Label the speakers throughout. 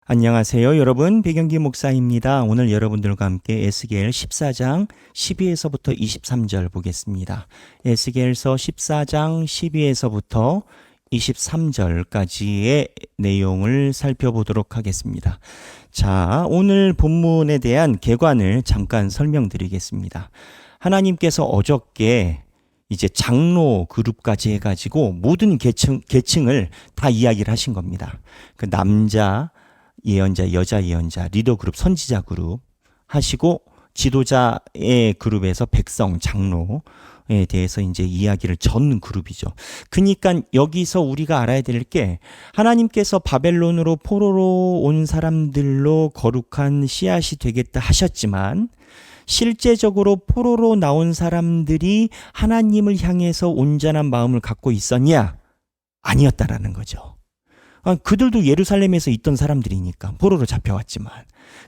Speaker 1: 안녕하세요. 여러분, 백영기 목사입니다. 오늘 여러분들과 함께 에스겔 14장 12에서부터 23절 보겠습니다. 에스겔서 14장 12에서부터 23절까지의 내용을 살펴보도록 하겠습니다. 자, 오늘 본문에 대한 개관을 잠깐 설명드리겠습니다. 하나님께서 어저께 이제 장로 그룹까지 해가지고 모든 계층을 다 이야기를 하신 겁니다. 그 남자 예언자, 여자 예언자, 리더 그룹, 선지자 그룹 하시고 지도자의 그룹에서 백성, 장로에 대해서 이제 이야기를 전 그룹이죠. 그러니까 여기서 우리가 알아야 될 게 하나님께서 바벨론으로 포로로 온 사람들로 거룩한 씨앗이 되겠다 하셨지만 실제적으로 포로로 나온 사람들이 하나님을 향해서 온전한 마음을 갖고 있었냐? 아니었다라는 거죠. 그들도 예루살렘에서 있던 사람들이니까 포로로 잡혀왔지만,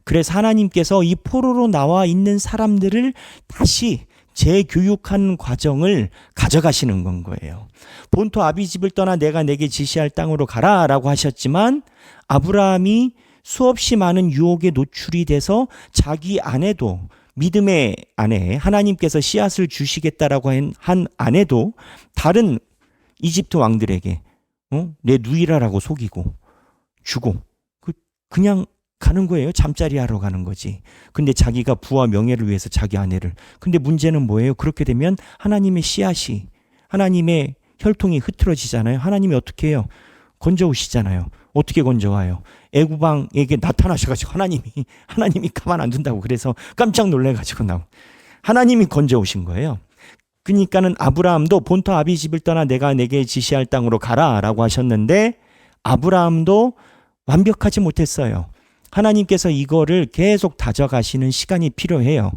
Speaker 1: 그래서 하나님께서 이 포로로 나와 있는 사람들을 다시 재교육한 과정을 가져가시는 건 거예요. 본토 아비 집을 떠나 내가 내게 지시할 땅으로 가라 라고 하셨지만, 아브라함이 수없이 많은 유혹에 노출이 돼서 자기 아내도, 믿음의 아내, 하나님께서 씨앗을 주시겠다라고 한 아내도 다른 이집트 왕들에게 내 누이라라고 속이고 주고 그냥 가는 거예요. 잠자리 하러 가는 거지. 근데 자기가 부와 명예를 위해서 자기 아내를. 근데 문제는 뭐예요? 그렇게 되면 하나님의 씨앗이, 하나님의 혈통이 흐트러지잖아요. 하나님이 어떻게 해요? 건져오시잖아요. 어떻게 건져와요? 애구방에게 나타나셔가지고 하나님이 가만 안 둔다고 그래서 깜짝 놀래가지고 하나님이 건져오신 거예요. 그러니까는 아브라함도 본토 아비 집을 떠나 내가 내게 지시할 땅으로 가라라고 하셨는데 아브라함도 완벽하지 못했어요. 하나님께서 이거를 계속 다져가시는 시간이 필요해요.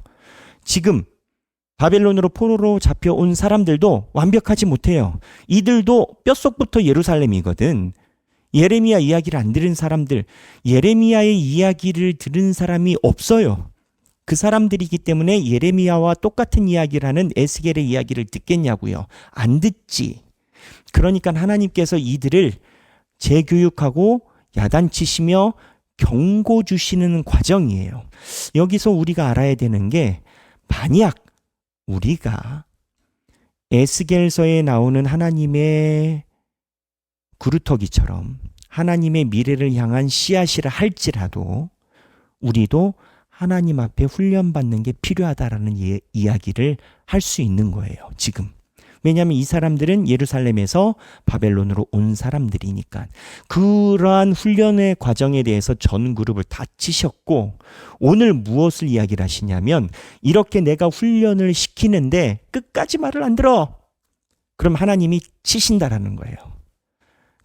Speaker 1: 지금 바벨론으로 포로로 잡혀온 사람들도 완벽하지 못해요. 이들도 뼛속부터 예루살렘이거든. 예레미야 이야기를 안 들은 사람들, 예레미야의 이야기를 들은 사람이 없어요. 그 사람들이기 때문에 예레미야와 똑같은 이야기를 하는 에스겔의 이야기를 듣겠냐고요. 안 듣지. 그러니까 하나님께서 이들을 재교육하고 야단치시며 경고 주시는 과정이에요. 여기서 우리가 알아야 되는 게 만약 우리가 에스겔서에 나오는 하나님의 구루터기처럼 하나님의 미래를 향한 씨앗이라 할지라도 우리도 하나님 앞에 훈련받는 게 필요하다라는 이야기를 할 수 있는 거예요, 지금. 왜냐하면 이 사람들은 예루살렘에서 바벨론으로 온 사람들이니까. 그러한 훈련의 과정에 대해서 전 그룹을 다 치셨고, 오늘 무엇을 이야기를 하시냐면, 이렇게 내가 훈련을 시키는데 끝까지 말을 안 들어. 그럼 하나님이 치신다라는 거예요.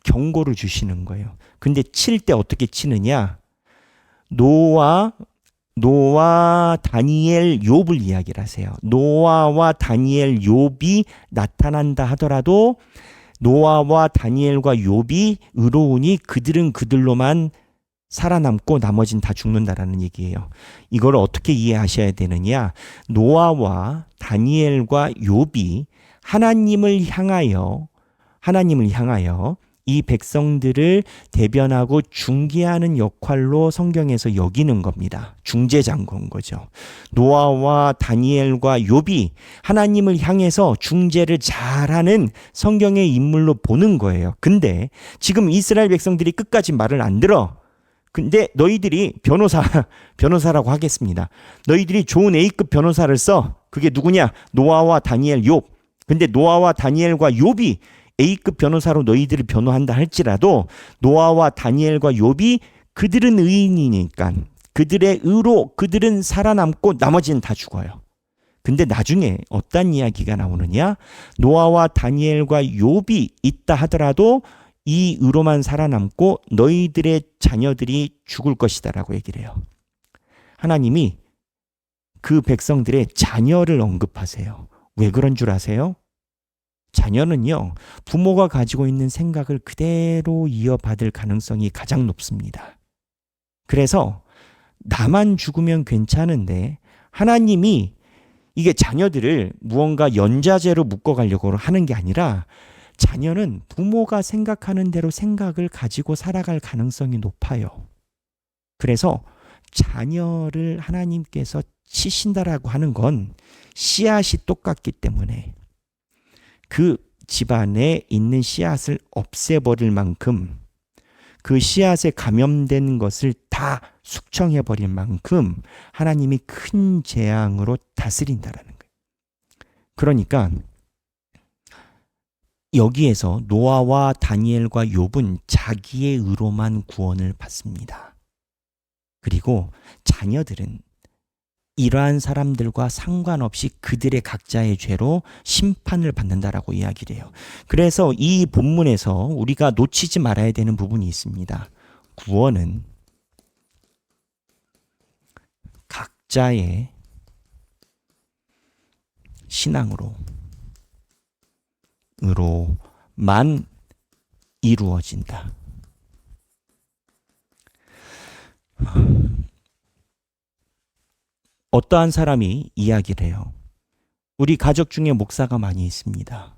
Speaker 1: 경고를 주시는 거예요. 근데 칠 때 어떻게 치느냐? 노아, 다니엘, 욥을 이야기를 하세요. 노아와 다니엘, 욥이 나타난다 하더라도 노아와 다니엘과 욥이 의로우니 그들은 그들로만 살아남고 나머진 다 죽는다라는 얘기예요. 이걸 어떻게 이해하셔야 되느냐? 노아와 다니엘과 욥이 하나님을 향하여 이 백성들을 대변하고 중개하는 역할로 성경에서 여기는 겁니다. 중재장군 거죠. 노아와 다니엘과 욥이 하나님을 향해서 중재를 잘하는 성경의 인물로 보는 거예요. 근데 지금 이스라엘 백성들이 끝까지 말을 안 들어. 근데 너희들이 변호사라고 하겠습니다. 너희들이 좋은 A급 변호사를 써. 그게 누구냐? 노아와 다니엘, 욥. 근데 노아와 다니엘과 욥이 A급 변호사로 너희들을 변호한다 할지라도 노아와 다니엘과 욥이 그들은 의인이니까 그들의 의로 그들은 살아남고 나머지는 다 죽어요. 근데 나중에 어떤 이야기가 나오느냐? 노아와 다니엘과 욥이 있다 하더라도 이 의로만 살아남고 너희들의 자녀들이 죽을 것이다라고 얘기를 해요. 하나님이 그 백성들의 자녀를 언급하세요. 왜 그런 줄 아세요? 자녀는요, 부모가 가지고 있는 생각을 그대로 이어받을 가능성이 가장 높습니다. 그래서 나만 죽으면 괜찮은데 하나님이 이게 자녀들을 무언가 연좌제로 묶어가려고 하는 게 아니라 자녀는 부모가 생각하는 대로 생각을 가지고 살아갈 가능성이 높아요. 그래서 자녀를 하나님께서 치신다라고 하는 건 씨앗이 똑같기 때문에 그 집안에 있는 씨앗을 없애버릴 만큼, 그 씨앗에 감염된 것을 다 숙청해버릴 만큼 하나님이 큰 재앙으로 다스린다라는 거예요. 그러니까 여기에서 노아와 다니엘과 욥은 자기의 의로만 구원을 받습니다. 그리고 자녀들은 이러한 사람들과 상관없이 그들의 각자의 죄로 심판을 받는다라고 이야기를 해요. 그래서 이 본문에서 우리가 놓치지 말아야 되는 부분이 있습니다. 구원은 각자의 신앙으로만 이루어진다. 어떠한 사람이 이야기를 해요. 우리 가족 중에 목사가 많이 있습니다.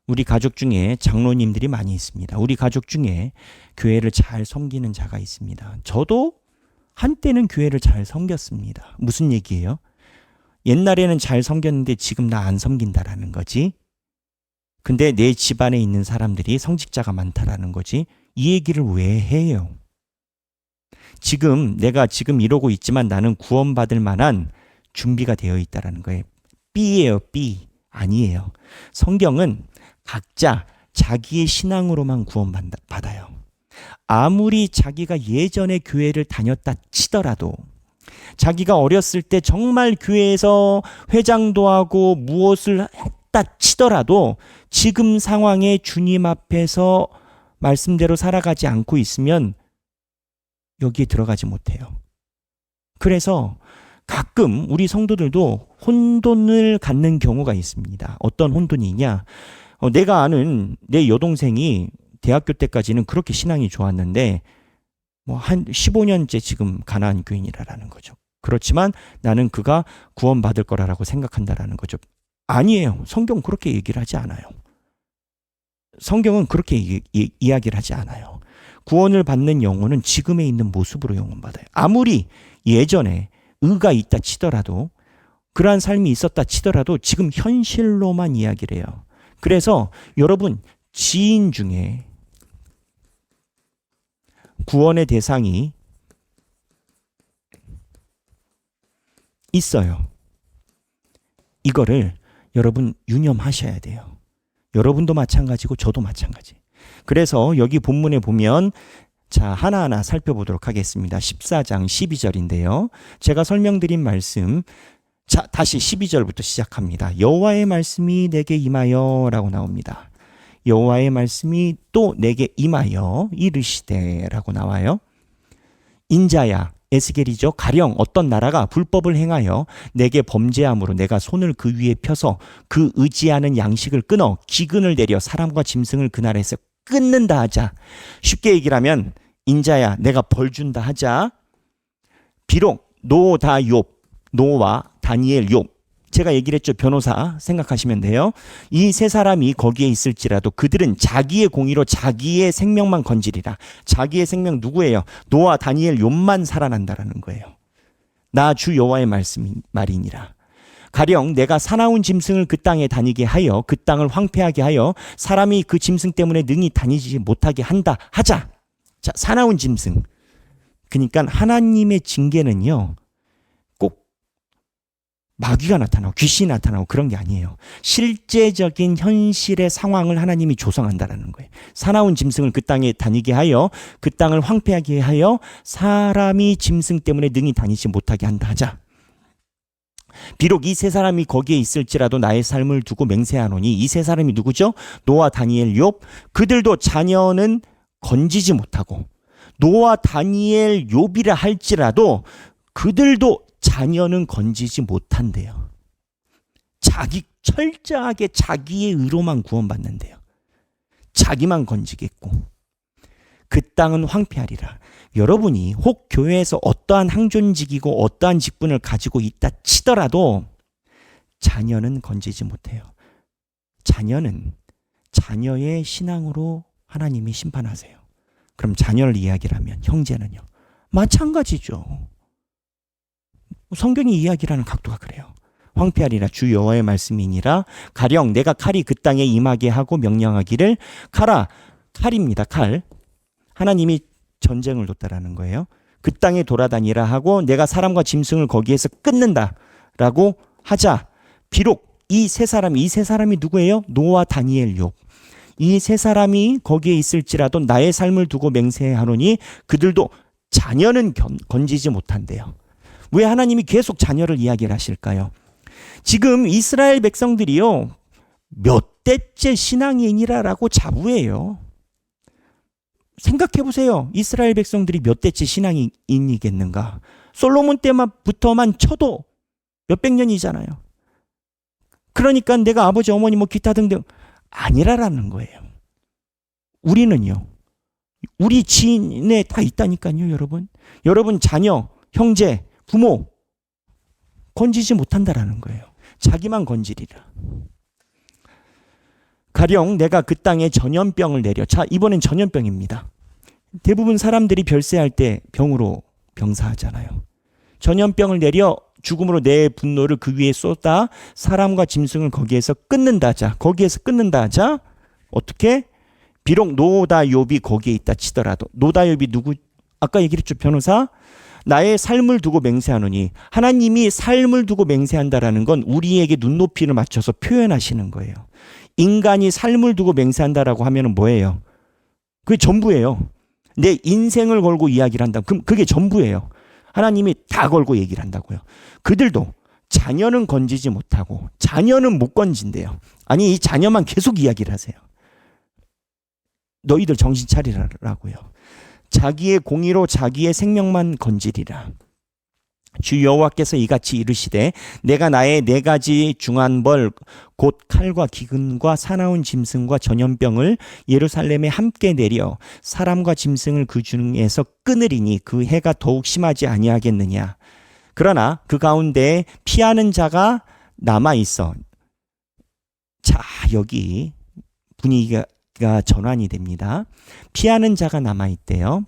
Speaker 1: 우리 가족 중에 장로님들이 많이 있습니다. 우리 가족 중에 교회를 잘 섬기는 자가 있습니다. 저도 한때는 교회를 잘 섬겼습니다. 무슨 얘기예요? 옛날에는 잘 섬겼는데 지금 나 안 섬긴다라는 거지. 근데 내 집안에 있는 사람들이 성직자가 많다라는 거지. 이 얘기를 왜 해요? 내가 지금 이러고 있지만 나는 구원받을 만한 준비가 되어 있다라는 거예요. B예요, B. 아니에요. 성경은 각자 자기의 신앙으로만 구원받아요. 아무리 자기가 예전에 교회를 다녔다 치더라도, 자기가 어렸을 때 정말 교회에서 회장도 하고 무엇을 했다 치더라도 지금 상황에 주님 앞에서 말씀대로 살아가지 않고 있으면 여기에 들어가지 못해요. 그래서 가끔 우리 성도들도 혼돈을 갖는 경우가 있습니다. 어떤 혼돈이냐? 내가 아는 내 여동생이 대학교 때까지는 그렇게 신앙이 좋았는데 한 15년째 지금 가나안 교인이라는 거죠. 그렇지만 나는 그가 구원받을 거라고 생각한다라는 거죠. 아니에요. 성경 그렇게 얘기를 하지 않아요. 성경은 그렇게 이야기를 하지 않아요. 구원을 받는 영혼은 지금에 있는 모습으로 영원받아요. 아무리 예전에 의가 있다 치더라도, 그러한 삶이 있었다 치더라도 지금 현실로만 이야기를 해요. 그래서 여러분 지인 중에 구원의 대상이 있어요. 이거를 여러분 유념하셔야 돼요. 여러분도 마찬가지고 저도 마찬가지. 그래서 여기 본문에 보면 하나하나 살펴보도록 하겠습니다. 14장 12절인데요. 제가 설명드린 말씀, 다시 12절부터 시작합니다. 여호와의 말씀이 내게 임하여 라고 나옵니다. 여호와의 말씀이 또 내게 임하여 이르시되 라고 나와요. 인자야, 에스겔이죠. 가령 어떤 나라가 불법을 행하여 내게 범죄함으로 내가 손을 그 위에 펴서 그 의지하는 양식을 끊어 기근을 내려 사람과 짐승을 그날에서 끊는다 하자. 쉽게 얘기를 하면 인자야 내가 벌 준다 하자. 비록 노와 다니엘, 욥, 제가 얘기를 했죠. 변호사 생각하시면 돼요. 이 세 사람이 거기에 있을지라도 그들은 자기의 공의로 자기의 생명만 건지리라. 자기의 생명 누구예요? 노아, 다니엘, 욥만 살아난다라는 거예요. 나 주 여호와의 말이니라. 가령 내가 사나운 짐승을 그 땅에 다니게 하여 그 땅을 황폐하게 하여 사람이 그 짐승 때문에 능히 다니지 못하게 한다 하자. 자, 사나운 짐승. 그러니까 하나님의 징계는요, 꼭 마귀가 나타나고 귀신이 나타나고 그런 게 아니에요. 실제적인 현실의 상황을 하나님이 조성한다는 거예요. 사나운 짐승을 그 땅에 다니게 하여 그 땅을 황폐하게 하여 사람이 짐승 때문에 능히 다니지 못하게 한다 하자. 비록 이 세 사람이 거기에 있을지라도 나의 삶을 두고 맹세하노니, 이 세 사람이 누구죠? 노아, 다니엘, 욥. 그들도 자녀는 건지지 못하고, 노아, 다니엘, 욥이라 할지라도 그들도 자녀는 건지지 못한대요. 철저하게 자기의 의로만 구원받는데요. 자기만 건지겠고 그 땅은 황폐하리라. 여러분이 혹 교회에서 어떠한 항존직이고 어떠한 직분을 가지고 있다 치더라도 자녀는 건지지 못해요. 자녀는 자녀의 신앙으로 하나님이 심판하세요. 그럼 자녀를 이야기를 하면 형제는요, 마찬가지죠. 성경이 이야기라는 각도가 그래요. 황폐하리라 주 여호와의 말씀이니라. 가령 내가 칼이 그 땅에 임하게 하고 명령하기를 칼아, 칼입니다. 칼. 하나님이 전쟁을 뒀다라는 거예요. 그 땅에 돌아다니라 하고 내가 사람과 짐승을 거기에서 끊는다라고 하자. 비록 이 세 사람이 누구예요? 노아, 다니엘, 욥. 이 세 사람이 거기에 있을지라도 나의 삶을 두고 맹세하노니 그들도 자녀는 건지지 못한대요. 왜 하나님이 계속 자녀를 이야기를 하실까요? 지금 이스라엘 백성들이요, 몇 대째 신앙인이라고 자부해요. 생각해 보세요. 이스라엘 백성들이 몇 대째 신앙인이겠는가? 솔로몬 때부터만 쳐도 몇백 년이잖아요. 그러니까 내가 아버지, 어머니, 뭐 기타 등등 아니라라는 거예요. 우리는요, 우리 지인에 다 있다니까요, 여러분. 여러분 자녀, 형제, 부모 건지지 못한다라는 거예요. 자기만 건지리라. 가령 내가 그 땅에 전염병을 내려. 자, 이번엔 전염병입니다. 대부분 사람들이 별세할 때 병으로 병사하잖아요. 전염병을 내려 죽음으로 내 분노를 그 위에 쏟아 사람과 짐승을 거기에서 끊는다 하자. 거기에서 끊는다 하자. 어떻게? 비록 노다 욥이 거기에 있다 치더라도. 노다 욥이 누구? 아까 얘기했죠, 변호사. 나의 삶을 두고 맹세하노니. 하나님이 삶을 두고 맹세한다라는 건 우리에게 눈높이를 맞춰서 표현하시는 거예요. 인간이 삶을 두고 맹세한다라고 하면 뭐예요? 그게 전부예요. 내 인생을 걸고 이야기를 한다. 그럼 그게 전부예요. 하나님이 다 걸고 얘기를 한다고요. 그들도 자녀는 건지지 못하고 자녀는 못 건진대요. 아니, 이 자녀만 계속 이야기를 하세요. 너희들 정신 차리라고요. 자기의 공의로 자기의 생명만 건지리라. 주 여호와께서 이같이 이르시되 내가 나의 네 가지 중한 벌 곧 칼과 기근과 사나운 짐승과 전염병을 예루살렘에 함께 내려 사람과 짐승을 그 중에서 끊으리니 그 해가 더욱 심하지 아니하겠느냐. 그러나 그 가운데 피하는 자가 남아 있어. 자, 여기 분위기가 전환이 됩니다. 피하는 자가 남아 있대요.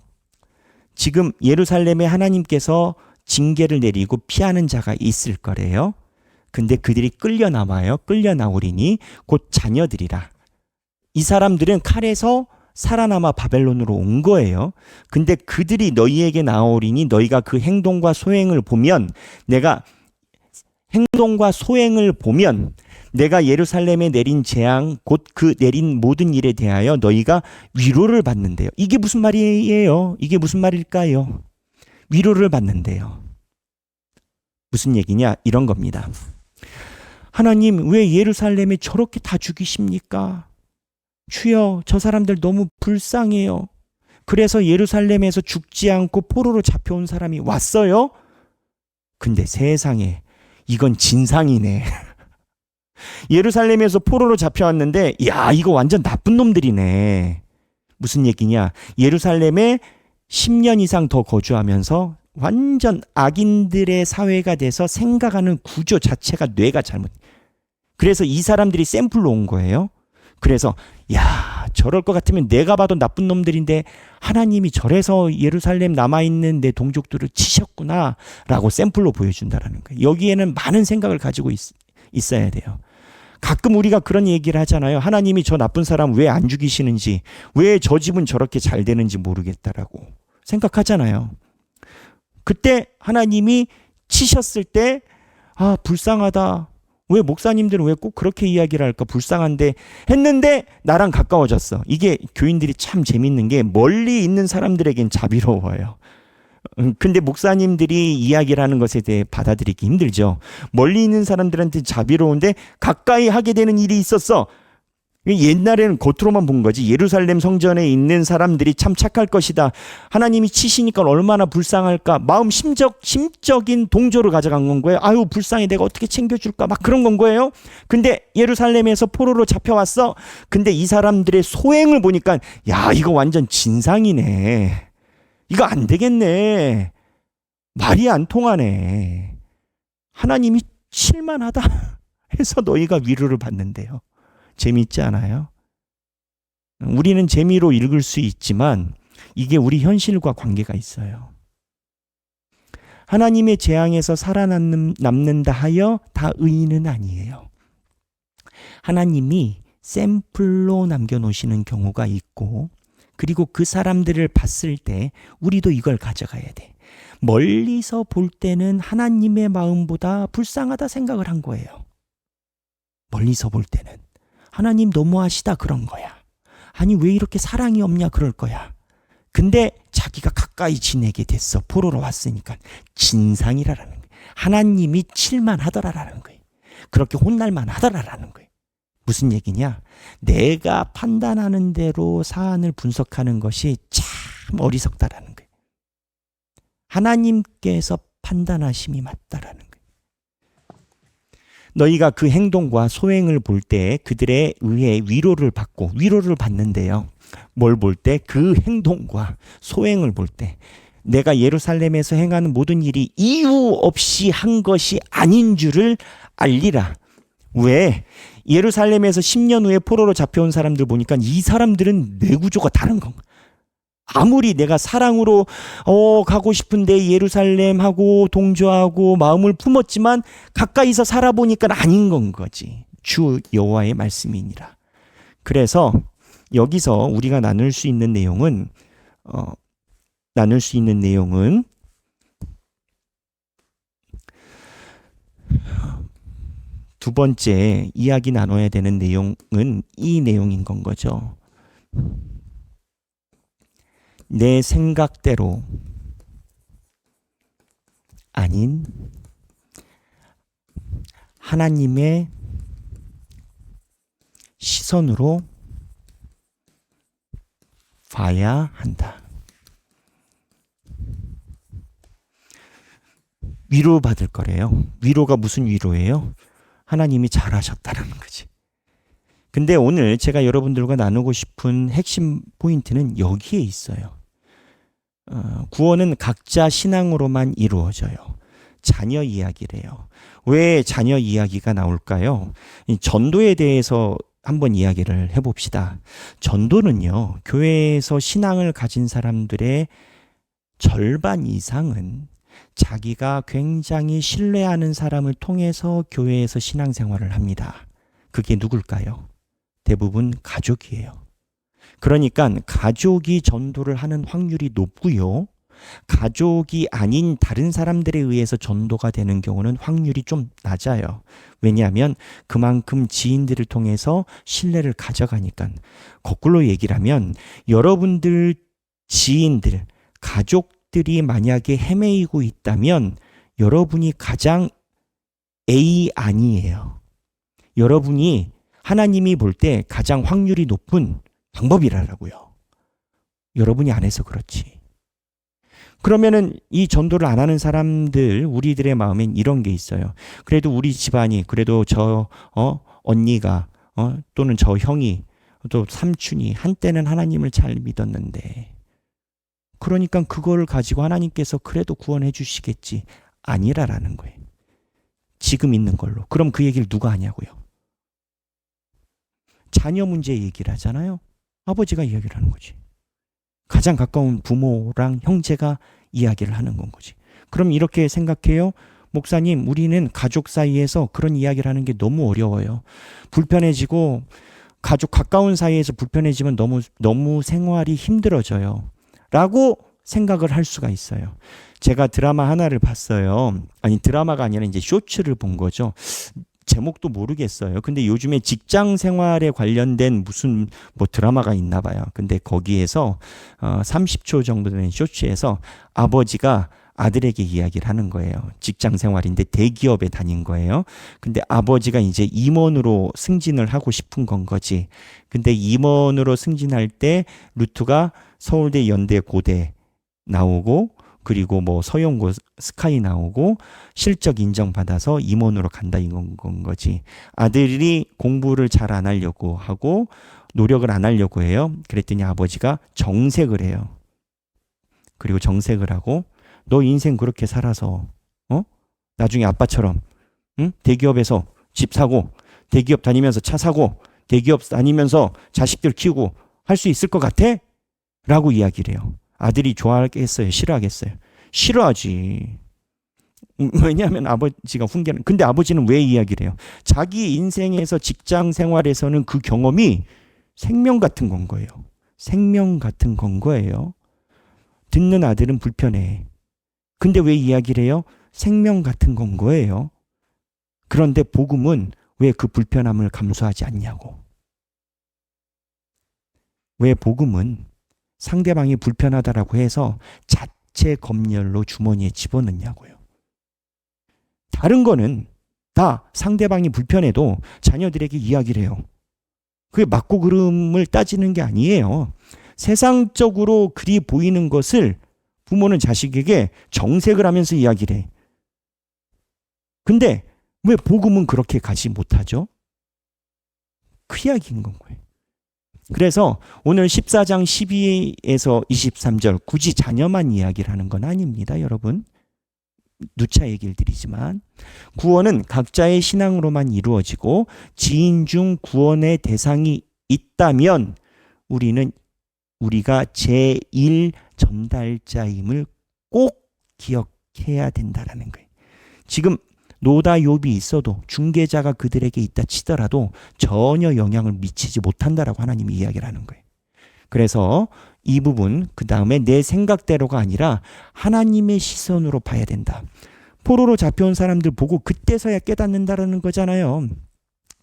Speaker 1: 지금 예루살렘에 하나님께서 징계를 내리고 피하는 자가 있을 거래요. 근데 그들이 끌려 나와요. 끌려 나오리니 곧 자녀들이라. 이 사람들은 칼에서 살아남아 바벨론으로 온 거예요. 근데 그들이 너희에게 나오리니 너희가 그 행동과 소행을 보면 내가 예루살렘에 내린 재앙 곧 그 내린 모든 일에 대하여 너희가 위로를 받는데요. 이게 무슨 말이에요? 이게 무슨 말일까요? 위로를 받는데요. 무슨 얘기냐? 이런 겁니다. 하나님, 왜 예루살렘에 저렇게 다 죽이십니까? 주여, 저 사람들 너무 불쌍해요. 그래서 예루살렘에서 죽지 않고 포로로 잡혀온 사람이 왔어요. 근데 세상에 이건 진상이네. 예루살렘에서 포로로 잡혀왔는데 야, 이거 완전 나쁜 놈들이네. 무슨 얘기냐? 예루살렘에 10년 이상 더 거주하면서 완전 악인들의 사회가 돼서 생각하는 구조 자체가 뇌가 잘못. 그래서 이 사람들이 샘플로 온 거예요. 그래서 야, 저럴 것 같으면 내가 봐도 나쁜 놈들인데 하나님이 저래서 예루살렘 남아있는 내 동족들을 치셨구나 라고 샘플로 보여준다는 거예요. 여기에는 많은 생각을 가지고 있어야 돼요. 가끔 우리가 그런 얘기를 하잖아요. 하나님이 저 나쁜 사람 왜 안 죽이시는지, 왜 저 집은 저렇게 잘 되는지 모르겠다라고 생각하잖아요. 그때 하나님이 치셨을 때 아, 불쌍하다. 왜 목사님들은 왜 꼭 그렇게 이야기를 할까? 불쌍한데 했는데 나랑 가까워졌어. 이게 교인들이 참 재밌는 게 멀리 있는 사람들에겐 자비로워요. 근데 목사님들이 이야기를 하는 것에 대해 받아들이기 힘들죠. 멀리 있는 사람들한테 자비로운데 가까이 하게 되는 일이 있었어. 옛날에는 겉으로만 본 거지. 예루살렘 성전에 있는 사람들이 참 착할 것이다. 하나님이 치시니까 얼마나 불쌍할까. 마음 심적인 동조를 가져간 건 거예요. 아유, 불쌍해. 내가 어떻게 챙겨줄까. 막 그런 건 거예요. 근데 예루살렘에서 포로로 잡혀왔어. 근데 이 사람들의 소행을 보니까 야, 이거 완전 진상이네. 이거 안 되겠네. 말이 안 통하네. 하나님이 칠만하다 해서 너희가 위로를 받는데요. 재미있지 않아요? 우리는 재미로 읽을 수 있지만 이게 우리 현실과 관계가 있어요. 하나님의 재앙에서 살아남는다 하여 다 의인은 아니에요. 하나님이 샘플로 남겨놓으시는 경우가 있고, 그리고 그 사람들을 봤을 때 우리도 이걸 가져가야 돼. 멀리서 볼 때는 하나님의 마음보다 불쌍하다 생각을 한 거예요. 멀리서 볼 때는 하나님 너무하시다 그런 거야. 아니 왜 이렇게 사랑이 없냐 그럴 거야. 근데 자기가 가까이 지내게 됐어. 보러 왔으니까 진상이라는 거예요. 하나님이 칠만 하더라라는 거예요. 그렇게 혼날만 하더라라는 거예요. 무슨 얘기냐? 내가 판단하는 대로 사안을 분석하는 것이 참 어리석다라는 거예요. 하나님께서 판단하심이 맞다라는 거예요. 너희가 그 행동과 소행을 볼 때 그들에 의해 위로를 받는데요. 뭘 볼 때? 그 행동과 소행을 볼 때 내가 예루살렘에서 행하는 모든 일이 이유 없이 한 것이 아닌 줄을 알리라. 왜? 예루살렘에서 10년 후에 포로로 잡혀온 사람들 보니까 이 사람들은 뇌구조가 다른 건가? 아무리 내가 사랑으로 가고 싶은데 예루살렘하고 동조하고 마음을 품었지만 가까이서 살아보니까 아닌 건 거지. 주 여호와의 말씀이니라. 그래서 여기서 우리가 나눌 수 있는 내용은 두 번째 이야기 나눠야 되는 내용은 이 내용인 건 거죠. 내 생각대로 아닌 하나님의 시선으로 봐야 한다. 위로받을 거래요. 위로가 무슨 위로예요? 하나님이 잘하셨다는 거지. 근데 오늘 제가 여러분들과 나누고 싶은 핵심 포인트는 여기에 있어요. 구원은 각자 신앙으로만 이루어져요. 자녀 이야기래요. 왜 자녀 이야기가 나올까요? 이 전도에 대해서 한번 이야기를 해봅시다. 전도는요, 교회에서 신앙을 가진 사람들의 절반 이상은 자기가 굉장히 신뢰하는 사람을 통해서 교회에서 신앙생활을 합니다. 그게 누굴까요? 대부분 가족이에요. 그러니까 가족이 전도를 하는 확률이 높고요. 가족이 아닌 다른 사람들에 의해서 전도가 되는 경우는 확률이 좀 낮아요. 왜냐하면 그만큼 지인들을 통해서 신뢰를 가져가니까. 거꾸로 얘기를 하면 여러분들 지인들, 가족들이 만약에 헤매이고 있다면 여러분이 가장 A 아니에요. 여러분이 하나님이 볼 때 가장 확률이 높은 방법이라고요. 여러분이 안 해서 그렇지. 그러면은 이 전도를 안 하는 사람들, 우리들의 마음엔 이런 게 있어요. 그래도 우리 집안이, 그래도 저 언니가 또는 저 형이 또 삼촌이 한때는 하나님을 잘 믿었는데, 그러니까 그걸 가지고 하나님께서 그래도 구원해 주시겠지. 아니라라는 거예요. 지금 있는 걸로. 그럼 그 얘기를 누가 하냐고요. 자녀 문제 얘기를 하잖아요. 아버지가 이야기를 하는 거지. 가장 가까운 부모랑 형제가 이야기를 하는 건 거지. 그럼 이렇게 생각해요. 목사님, 우리는 가족 사이에서 그런 이야기를 하는 게 너무 어려워요. 불편해지고 가족 가까운 사이에서 불편해지면 너무 생활이 힘들어져요. 라고 생각을 할 수가 있어요. 제가 드라마 하나를 봤어요. 아니, 드라마가 아니라 이제 쇼츠를 본 거죠. 제목도 모르겠어요. 근데 요즘에 직장 생활에 관련된 무슨 드라마가 있나 봐요. 근데 거기에서 30초 정도 되는 쇼츠에서 아버지가 아들에게 이야기를 하는 거예요. 직장 생활인데 대기업에 다닌 거예요. 근데 아버지가 이제 임원으로 승진을 하고 싶은 건 거지. 근데 임원으로 승진할 때 루트가 서울대, 연대, 고대 나오고, 그리고 서영고 스카이 나오고 실적 인정받아서 임원으로 간다 이건 거지. 아들이 공부를 잘 안 하려고 하고 노력을 안 하려고 해요. 그랬더니 아버지가 정색을 해요. 그리고 정색을 하고, 너 인생 그렇게 살아서 나중에 아빠처럼 대기업에서 집 사고, 대기업 다니면서 차 사고, 대기업 다니면서 자식들 키우고 할 수 있을 것 같아? 라고 이야기를 해요. 아들이 좋아하겠어요? 싫어하겠어요? 싫어하지. 왜냐하면 아버지가 훈계는. 근데 아버지는 왜 이야기를 해요? 자기 인생에서 직장 생활에서는 그 경험이 생명 같은 건 거예요. 생명 같은 건 거예요. 듣는 아들은 불편해. 근데 왜 이야기를 해요? 생명 같은 건 거예요. 그런데 복음은 왜 그 불편함을 감수하지 않냐고. 왜 복음은 상대방이 불편하다라고 해서 자체 검열로 주머니에 집어넣냐고요. 다른 거는 다 상대방이 불편해도 자녀들에게 이야기를 해요. 그게 맞고 그름을 따지는 게 아니에요. 세상적으로 그리 보이는 것을 부모는 자식에게 정색을 하면서 이야기를 해. 근데 왜 복음은 그렇게 가지 못하죠? 그 이야기인 건 거예요. 그래서 오늘 14장 12에서 23절 굳이 자녀만 이야기를 하는 건 아닙니다, 여러분. 누차 얘기를 드리지만 구원은 각자의 신앙으로만 이루어지고 지인 중 구원의 대상이 있다면 우리가 제1 전달자임을 꼭 기억해야 된다라는 거예요. 지금 노다 욥이 있어도 중개자가 그들에게 있다 치더라도 전혀 영향을 미치지 못한다라고 하나님이 이야기를 하는 거예요. 그래서 이 부분 그 다음에 내 생각대로가 아니라 하나님의 시선으로 봐야 된다. 포로로 잡혀온 사람들 보고 그때서야 깨닫는다라는 거잖아요.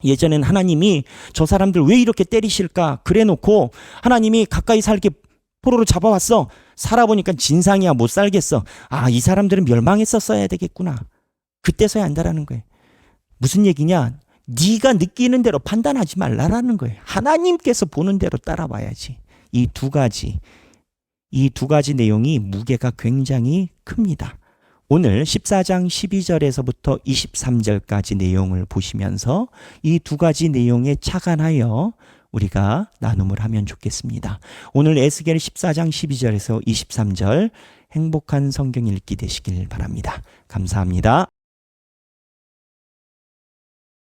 Speaker 1: 예전엔 하나님이 저 사람들 왜 이렇게 때리실까 그래 놓고 하나님이 가까이 살게 포로로 잡아왔어. 살아보니까 진상이야 못 살겠어. 아, 이 사람들은 멸망했었어야 되겠구나. 그때서야 안다라는 거예요. 무슨 얘기냐? 네가 느끼는 대로 판단하지 말라라는 거예요. 하나님께서 보는 대로 따라봐야지. 이 두 가지 내용이 무게가 굉장히 큽니다. 오늘 14장 12절에서부터 23절까지 내용을 보시면서 이 두 가지 내용에 착안하여 우리가 나눔을 하면 좋겠습니다. 오늘 에스겔 14장 12절에서 23절 행복한 성경 읽기 되시길 바랍니다. 감사합니다.